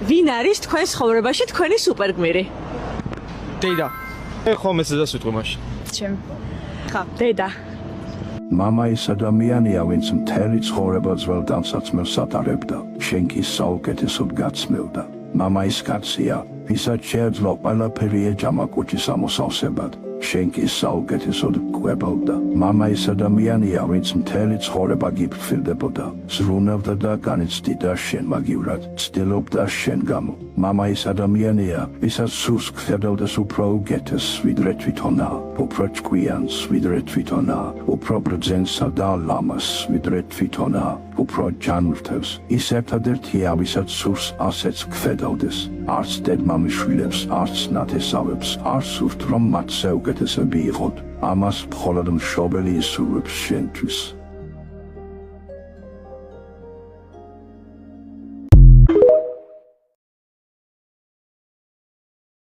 ვინ არის თქვენ ცხოვრებაში თქვენი სუპერგმირი? დედა. ხომ ეს დასვიტყვი მაშინ. ჩემ. ხა, დედა. მამა ის ადამიანია, ვინც მთელი ცხოვრება ძველ დამსაცმელს ატარებდა, შენ კი საუკეთესოდ გაცმევდა. მამა ის კაცია, ვისაც შეეძლო ყველაფერი ეჯამა კუჭის ამოსავსებად, შენ კი საუკეთესოდ კვებავდა. მამა ის ადამიანია, ვინც მთელი ცხოვრება გიფრთხილდებოდა, ზრუნავდა და განიცდიდა შენ მაგივრად, ცდილობდა შენ გამო. მამა ის ადამიანია, ვისაც სურს გხედავდეს უფრო უკეთეს, ვიდრე თვითონა, უფრო ჭკვიანს, ვიდრე თვითონა, უფრო ბრძენსა და ლამას, ვიდრე თვითონა, უფრო ჯანმრთელს. ის ერთადერთია, ვისაც სურს ასეც გხედავდეს, არც დედმამიშვილებს, არც ნათესავებს, არ სურთ, რომ მათ საუკეთესები იყოთ. ამას მხოლოდ მშობელი ისურვებს შენთვის.